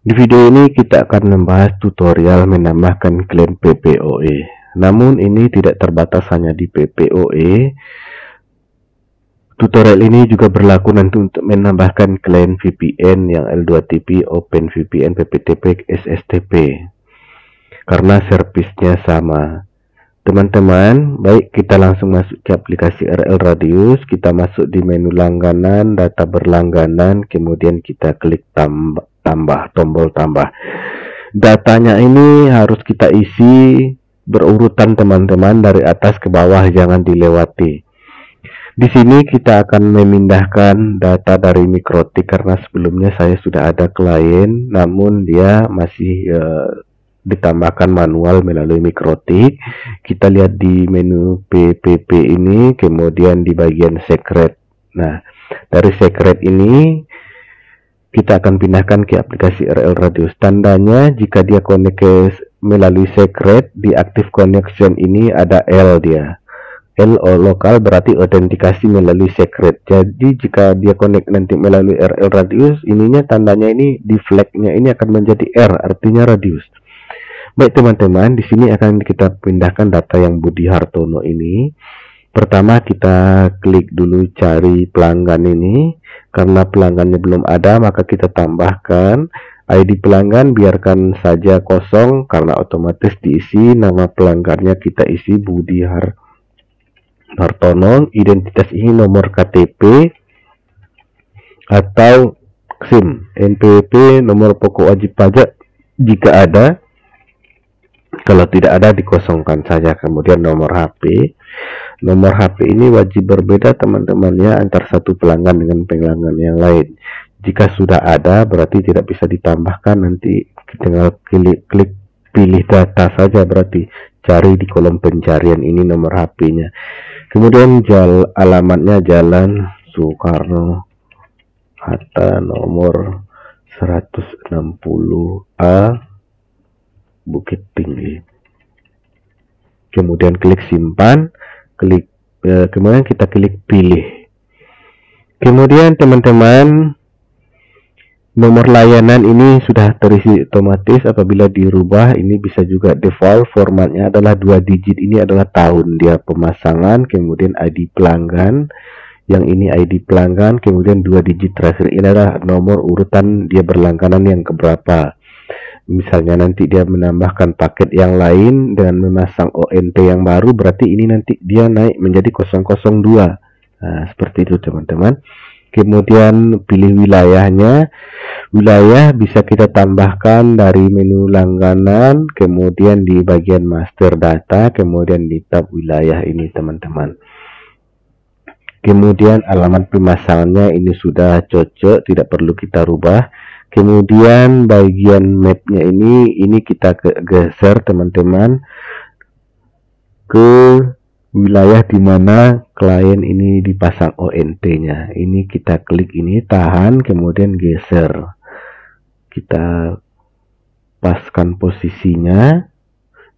Di video ini kita akan membahas tutorial menambahkan klien PPOE. Namun ini tidak terbatas hanya di PPOE. Tutorial ini juga berlaku nanti untuk menambahkan klien VPN yang L2TP, OpenVPN, PPTP, SSTP. Karena servisnya sama. Teman-teman, baik kita langsung masuk ke aplikasi RL Radius. Kita masuk di menu langganan, data berlangganan, kemudian kita klik tombol tambah. Datanya ini harus kita isi berurutan teman-teman, dari atas ke bawah, jangan dilewati. Di sini kita akan memindahkan data dari Mikrotik karena sebelumnya saya sudah ada klien, namun dia masih ditambahkan manual melalui Mikrotik. Kita lihat di menu PPP ini, kemudian di bagian secret. Nah, dari secret ini kita akan pindahkan ke aplikasi RL Radius. Tandanya jika dia connect melalui secret, di active connection ini ada L dia. L lokal berarti autentikasi melalui secret. Jadi jika dia connect nanti melalui RL Radius, ininya tandanya ini di flagnya ini akan menjadi R, artinya radius. Baik teman-teman, di sini akan kita pindahkan data yang Budi Hartono ini. Pertama kita klik dulu cari pelanggan ini. Karena pelanggannya belum ada, maka kita tambahkan ID pelanggan, biarkan saja kosong karena otomatis diisi. Nama pelanggannya kita isi Budi Hartono. Identitas ini nomor KTP atau SIM, NPWP, nomor pokok wajib pajak jika ada. Kalau tidak ada dikosongkan saja. Kemudian nomor HP. Nomor HP ini wajib berbeda teman-teman ya, antar satu pelanggan dengan pelanggan yang lain. Jika sudah ada berarti tidak bisa ditambahkan, nanti tinggal klik pilih data saja, berarti cari di kolom pencarian ini nomor HP-nya. Kemudian alamatnya Jalan Soekarno Hatta nomor 160A Bukit Tinggi. Kemudian klik simpan, kemudian kita klik pilih. Kemudian teman-teman, nomor layanan ini sudah terisi otomatis. Apabila dirubah ini bisa juga default, formatnya adalah 2 digit. Ini adalah tahun dia pemasangan, kemudian ID pelanggan, yang ini ID pelanggan, kemudian 2 digit terakhir ini adalah nomor urutan dia berlangganan yang keberapa. Misalnya nanti dia menambahkan paket yang lain dengan memasang ONT yang baru, berarti ini nanti dia naik menjadi 002. Nah, seperti itu teman-teman. Kemudian pilih wilayahnya. Wilayah bisa kita tambahkan dari menu langganan, kemudian di bagian master data, kemudian di tab wilayah ini teman-teman. Kemudian alamat pemasangannya ini sudah cocok, tidak perlu kita rubah. Kemudian bagian mapnya ini kita geser teman-teman ke wilayah di mana klien ini dipasang ONT-nya. Ini kita klik ini, tahan, kemudian geser. Kita paskan posisinya.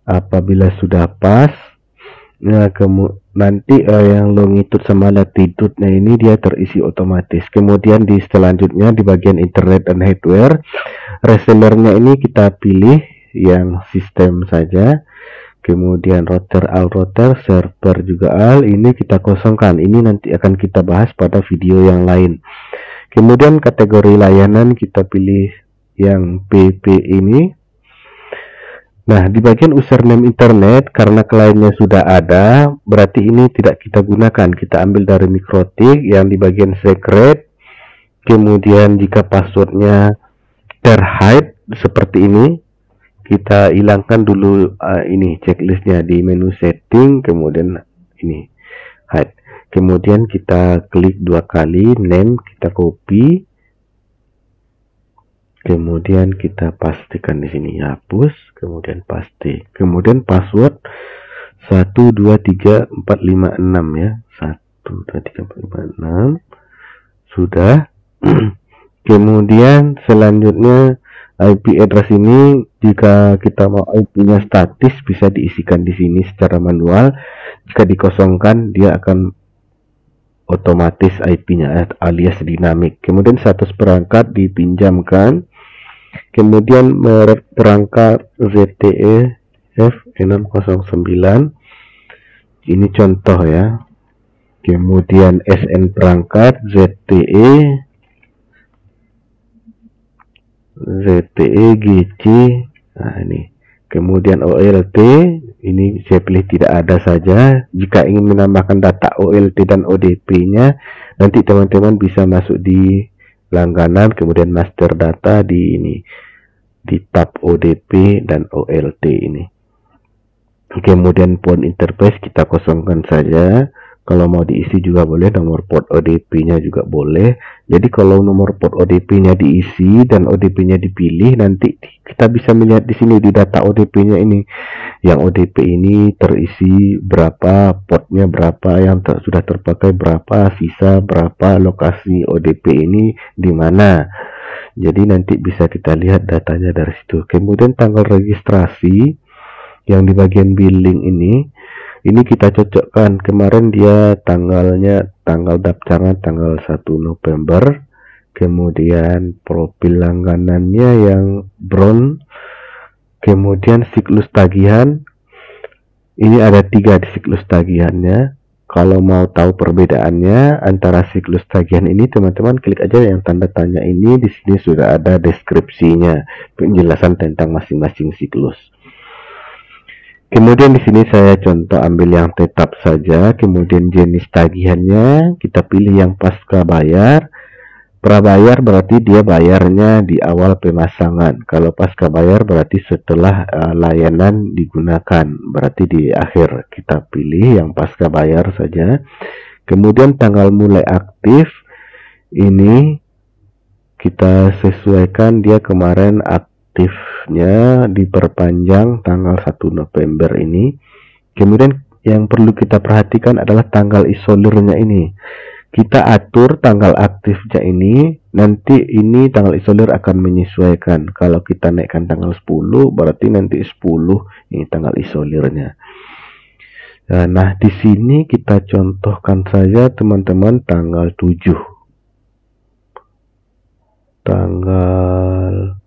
Apabila sudah pas, nah nanti yang longitude sama latitude-nya ini dia terisi otomatis. Kemudian di selanjutnya di bagian internet dan hardware, resellernya ini kita pilih yang sistem saja. Kemudian router al router, server juga al, ini kita kosongkan. Ini nanti akan kita bahas pada video yang lain. Kemudian kategori layanan kita pilih yang PP ini. Nah, di bagian username internet, karena kliennya sudah ada, berarti ini tidak kita gunakan. Kita ambil dari Mikrotik yang di bagian secret. Kemudian jika passwordnya terhide seperti ini, kita hilangkan dulu ini checklistnya di menu setting, kemudian ini hide. Kemudian kita klik 2 kali, name kita copy. Kemudian kita pastikan di sini, hapus, kemudian paste. Kemudian password 123456 ya. 123456 sudah. Kemudian selanjutnya IP address ini, jika kita mau IP-nya statis bisa diisikan di sini secara manual. Jika dikosongkan dia akan otomatis IP-nya alias dinamik. Kemudian status perangkat dipinjamkan. Kemudian merek perangkat ZTE F609, ini contoh ya. Kemudian SN perangkat ZTE GC, nah ini. Kemudian OLT, ini saya pilih tidak ada saja. Jika ingin menambahkan data OLT dan ODP nya, nanti teman-teman bisa masuk di langganan, kemudian master data di ini, di tab ODP dan OLT ini. Kemudian port interface kita kosongkan saja. Kalau mau diisi juga boleh, nomor port ODP-nya juga boleh. Jadi kalau nomor port ODP-nya diisi dan ODP-nya dipilih, nanti kita bisa melihat di sini di data ODP-nya ini. Yang ODP ini terisi berapa, portnya berapa, yang sudah terpakai berapa, sisa berapa, lokasi ODP ini di mana. Jadi nanti bisa kita lihat datanya dari situ. Kemudian tanggal registrasi yang di bagian billing ini kita cocokkan. Kemarin dia tanggal daftarnya tanggal 1 November. Kemudian profil langganannya yang bronze. Kemudian siklus tagihan. Ini ada 3 di siklus tagihannya. Kalau mau tahu perbedaannya antara siklus tagihan ini, teman-teman klik aja yang tanda tanya ini. Di sini sudah ada deskripsinya, penjelasan tentang masing-masing siklus. Kemudian di sini saya contoh ambil yang tetap saja. Kemudian jenis tagihannya kita pilih yang pasca bayar. Prabayar berarti dia bayarnya di awal pemasangan. Kalau pasca bayar berarti setelah layanan digunakan, berarti di akhir. Kita pilih yang pasca bayar saja. Kemudian tanggal mulai aktif ini kita sesuaikan, dia kemarin aktifnya diperpanjang tanggal 1 November ini. Kemudian yang perlu kita perhatikan adalah tanggal isolirnya ini. Kita atur tanggal aktifnya ini, nanti ini tanggal isolir akan menyesuaikan. Kalau kita naikkan tanggal 10, berarti nanti 10 ini tanggal isolirnya. Nah, di sini kita contohkan saja teman-teman tanggal 7. Tanggal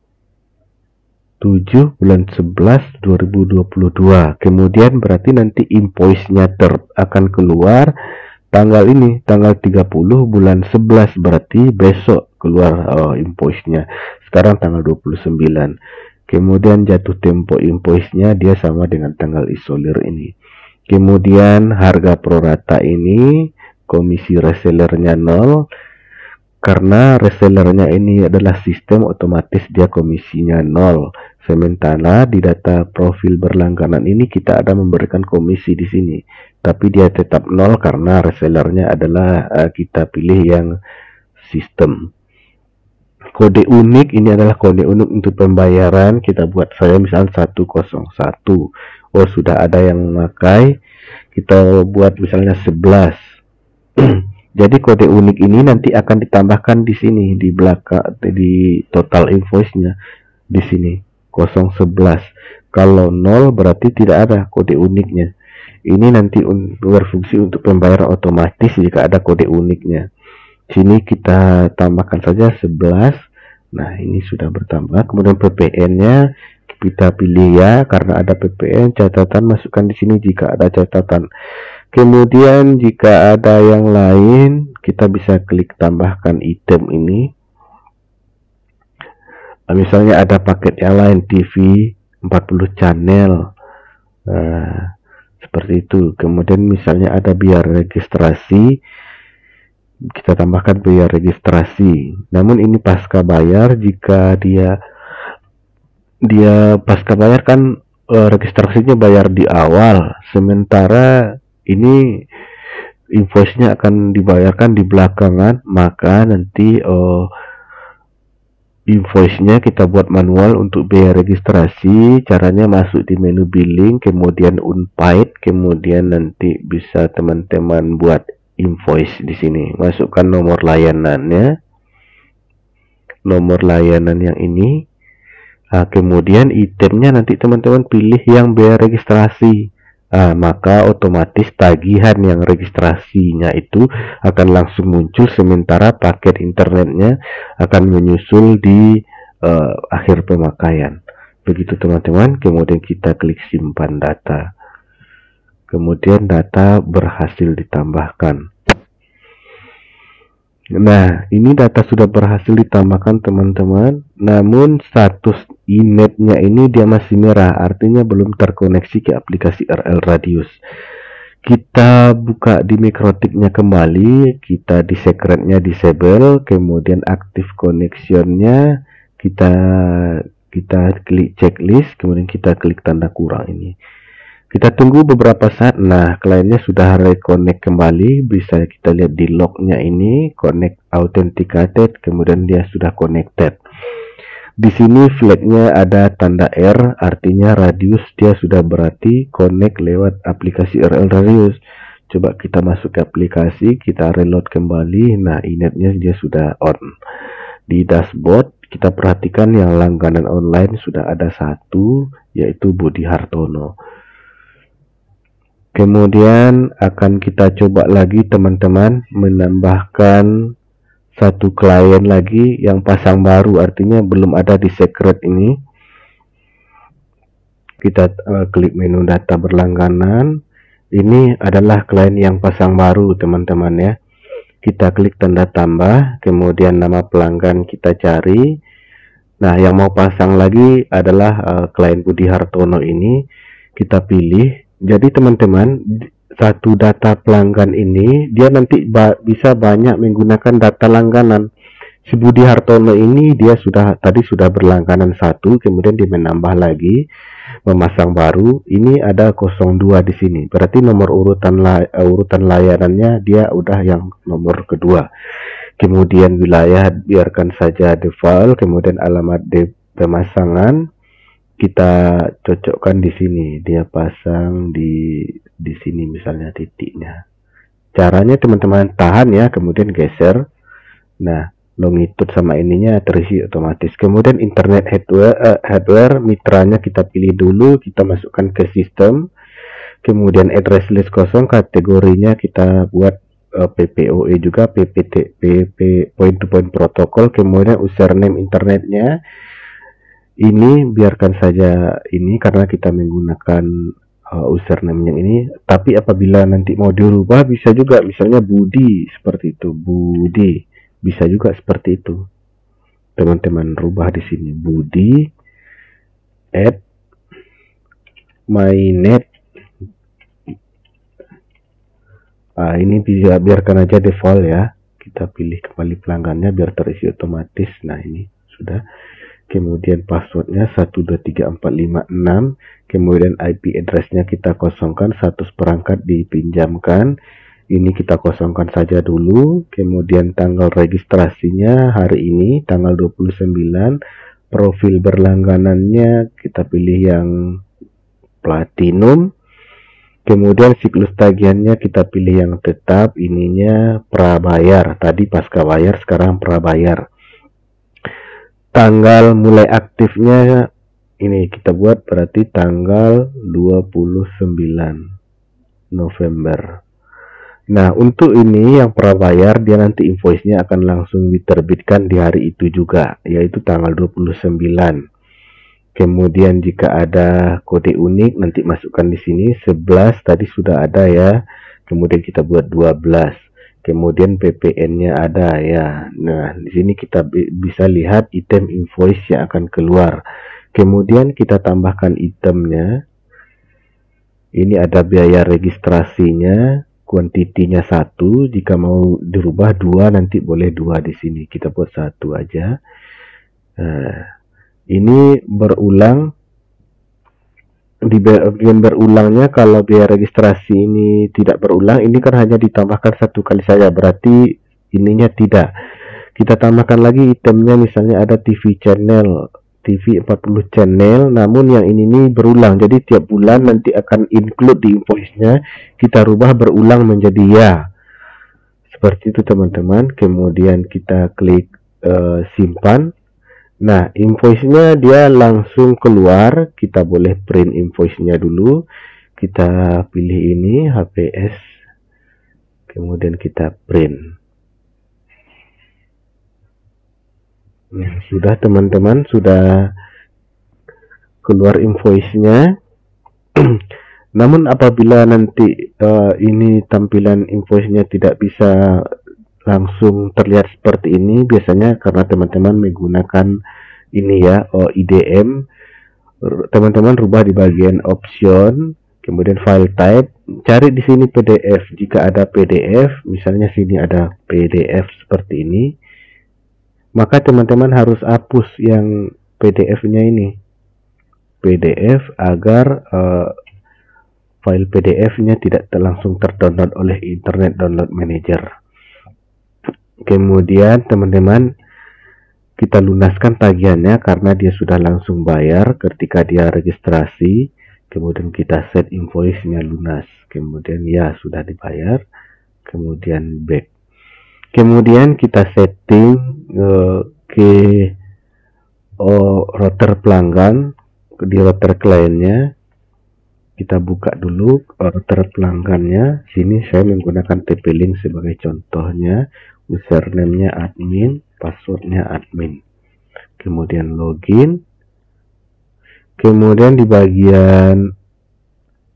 7 bulan 11 2022. Kemudian berarti nanti invoice-nya akan keluar tanggal ini, tanggal 30 bulan 11, berarti besok keluar invoice-nya. Sekarang tanggal 29. Kemudian jatuh tempo invoice-nya dia sama dengan tanggal isolir ini. Kemudian harga prorata ini, komisi resellernya 0. Karena resellernya ini adalah sistem otomatis, dia komisinya 0. Sementara di data profil berlangganan ini kita ada memberikan komisi di sini, tapi dia tetap 0 karena resellernya adalah kita pilih yang sistem. Kode unik ini adalah kode unik untuk pembayaran. Kita buat saya misalnya 101. Oh, sudah ada yang memakai. Kita buat misalnya 11. Jadi kode unik ini nanti akan ditambahkan di sini di belakang di total invoice-nya di sini 011. Kalau 0 berarti tidak ada kode uniknya. Ini nanti berfungsi untuk pembayaran otomatis jika ada kode uniknya. Sini kita tambahkan saja 11. Nah, ini sudah bertambah. Kemudian PPN-nya kita pilih ya, karena ada PPN, catatan masukkan di sini jika ada catatan. Kemudian jika ada yang lain, kita bisa klik tambahkan item ini. Misalnya ada paket yang lain, TV 40 channel, seperti itu. Kemudian misalnya ada biaya registrasi, kita tambahkan biaya registrasi. Namun ini pasca bayar. Jika dia pasca bayar kan registrasinya bayar di awal, sementara ini invoice-nya akan dibayarkan di belakangan, maka nanti invoice-nya kita buat manual untuk biaya registrasi. Caranya masuk di menu billing, kemudian unpaid, kemudian nanti bisa teman-teman buat invoice di sini. Masukkan nomor layanannya, nomor layanan yang ini. Nah, kemudian itemnya nanti teman-teman pilih yang biaya registrasi. Maka otomatis tagihan yang registrasinya itu akan langsung muncul, sementara paket internetnya akan menyusul di akhir pemakaian. Begitu teman-teman. Kemudian kita klik simpan data. Kemudian data berhasil ditambahkan. Nah, ini data sudah berhasil ditambahkan teman-teman. Namun status iNet-nya ini dia masih merah, artinya belum terkoneksi ke aplikasi RL Radius. Kita buka di Mikrotik-nya kembali, kita di secret-nya disable, kemudian aktif connection-nya, kita klik checklist, kemudian kita klik tanda kurang ini. Kita tunggu beberapa saat. Nah, kliennya sudah reconnect kembali. Bisa kita lihat di lognya ini, connect authenticated, kemudian dia sudah connected. Di sini flagnya ada tanda R, artinya radius dia sudah berarti connect lewat aplikasi RL Radius. Coba kita masuk ke aplikasi, kita reload kembali. Nah, iNet-nya dia sudah on. Di dashboard kita perhatikan yang langganan online sudah ada satu, yaitu Budi Hartono. Kemudian akan kita coba lagi teman-teman menambahkan satu klien lagi yang pasang baru, artinya belum ada di secret ini. Kita klik menu data berlangganan. Ini adalah klien yang pasang baru teman-teman ya. Kita klik tanda tambah, kemudian nama pelanggan kita cari. Nah, yang mau pasang lagi adalah klien Budi Hartono ini. Kita pilih. Jadi teman-teman, satu data pelanggan ini dia nanti bisa banyak menggunakan data langganan. Si Budi Hartono ini dia tadi sudah berlangganan satu, kemudian dia menambah lagi, memasang baru. Ini ada 02 di sini. Berarti nomor urutan layanannya dia udah yang nomor kedua. Kemudian wilayah biarkan saja default, kemudian alamat pemasangan kita cocokkan di sini, dia pasang di sini misalnya titiknya. Caranya teman-teman tahan ya, kemudian geser. Nah, longitude sama ininya terisi otomatis. Kemudian internet hardware mitranya kita pilih dulu, kita masukkan ke sistem. Kemudian address list kosong, kategorinya kita buat PPOE juga, point to point protokol. Kemudian username internetnya ini biarkan saja ini karena kita menggunakan username yang ini. Tapi apabila nanti mau dirubah bisa juga, misalnya Budi seperti itu, Budi bisa juga seperti itu. Teman-teman rubah di sini Budi at mynet. Ini bisa biarkan aja default ya. Kita pilih kembali pelanggannya biar terisi otomatis. Nah, ini sudah. Kemudian passwordnya 123456, kemudian IP addressnya kita kosongkan, 100 perangkat dipinjamkan. Ini kita kosongkan saja dulu. Kemudian tanggal registrasinya hari ini tanggal 29. Profil berlangganannya kita pilih yang platinum. Kemudian siklus tagihannya kita pilih yang tetap, ininya prabayar. Tadi pasca bayar, sekarang prabayar. Tanggal mulai aktifnya ini kita buat berarti tanggal 29 November. Nah, untuk ini yang prabayar dia nanti invoice-nya akan langsung diterbitkan di hari itu juga, yaitu tanggal 29. Kemudian jika ada kode unik nanti masukkan di sini. 11 tadi sudah ada ya. Kemudian kita buat 12. Kemudian PPN-nya ada ya. Nah, di sini kita bisa lihat item invoice yang akan keluar. Kemudian kita tambahkan itemnya. Ini ada biaya registrasinya, kuantitinya 1. Jika mau dirubah 2 nanti boleh 2 di sini. Kita buat 1 aja. Nah, ini berulang. Di bagian berulangnya, kalau biaya registrasi ini tidak berulang, ini kan hanya ditambahkan satu kali saja, berarti ininya tidak. Kita tambahkan lagi itemnya, misalnya ada TV channel, TV 40 channel, namun yang ini berulang, jadi tiap bulan nanti akan include di invoice-nya, kita rubah berulang menjadi ya. Seperti itu teman-teman. Kemudian kita klik simpan. Nah, invoice-nya dia langsung keluar. Kita boleh print invoice-nya dulu. Kita pilih ini HPS. Kemudian kita print. Nah, sudah teman-teman, sudah keluar invoice-nya. Namun apabila nanti ini tampilan invoice-nya tidak bisa langsung terlihat seperti ini, biasanya karena teman-teman menggunakan ini ya, IDM. Teman-teman rubah di bagian option, kemudian file type, cari di sini PDF. Jika ada PDF, misalnya sini ada PDF seperti ini, maka teman-teman harus hapus yang PDF-nya ini, PDF, agar file PDF-nya tidak langsung terdownload oleh Internet Download Manager. Kemudian teman-teman, kita lunaskan tagihannya karena dia sudah langsung bayar ketika dia registrasi. Kemudian kita set invoice-nya lunas. Kemudian ya sudah dibayar. Kemudian back. Kemudian kita setting ke router pelanggan di router kliennya. Kita buka dulu router pelanggannya. Sini saya menggunakan TP-Link sebagai contohnya. Username-nya admin, passwordnya admin. Kemudian login. Kemudian di bagian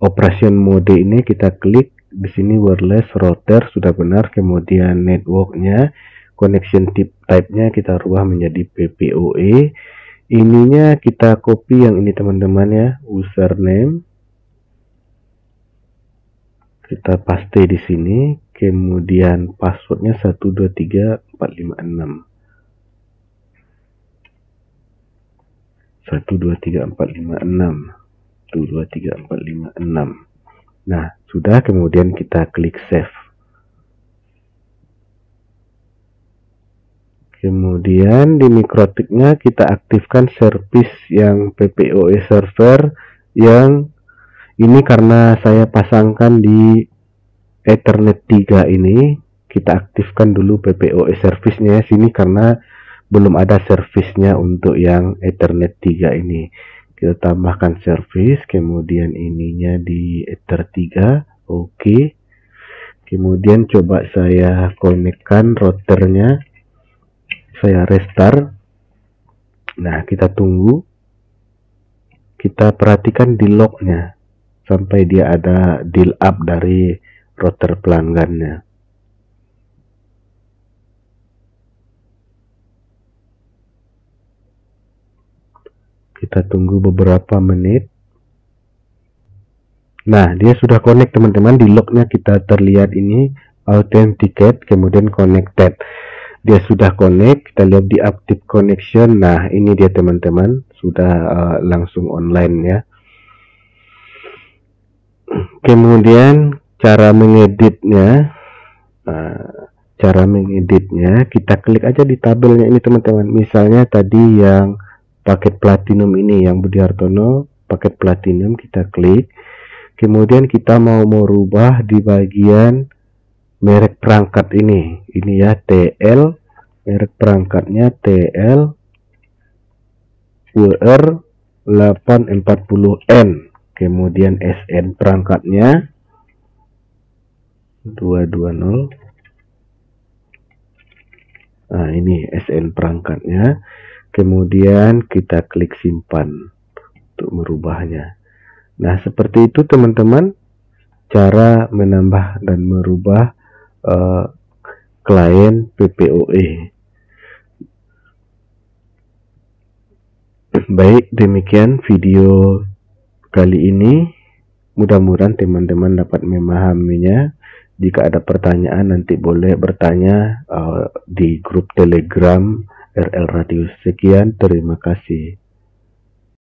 operation mode ini kita klik di sini wireless router, sudah benar. Kemudian networknya, connection type-nya kita rubah menjadi PPOE. Ininya kita copy yang ini teman-teman ya, username. Kita paste di sini, kemudian passwordnya 123456. 123456. 123456. Nah, sudah, kemudian kita klik save. Kemudian di mikrotiknya kita aktifkan service yang PPOE server yang ini karena saya pasangkan di Ethernet 3 ini. Kita aktifkan dulu PPOE service-nya sini karena belum ada service-nya untuk yang Ethernet 3 ini. Kita tambahkan service, kemudian ininya di Ether 3. Oke. Kemudian coba saya konekkan routernya. Saya restart. Nah, kita tunggu. Kita perhatikan di lognya sampai dia ada deal up dari router pelanggannya. Kita tunggu beberapa menit. Nah, dia sudah connect teman-teman. Di lognya kita terlihat ini authenticate, kemudian connected. Dia sudah connect. Kita lihat di active connection. Nah, ini dia teman-teman, sudah langsung online ya. Kemudian cara mengeditnya, kita klik aja di tabelnya ini teman-teman. Misalnya tadi yang paket platinum ini, yang Budi Hartono paket platinum, kita klik. Kemudian kita mau merubah di bagian merek perangkat ini ya, TL, merek perangkatnya TL WR840N. Kemudian SN perangkatnya 220. Nah, ini SN perangkatnya. Kemudian kita klik simpan untuk merubahnya. Nah, seperti itu teman-teman cara menambah dan merubah klien PPOE. Baik, demikian video kali ini. Mudah-mudahan teman-teman dapat memahaminya. Jika ada pertanyaan nanti boleh bertanya di grup Telegram RL Radius. Sekian, terima kasih.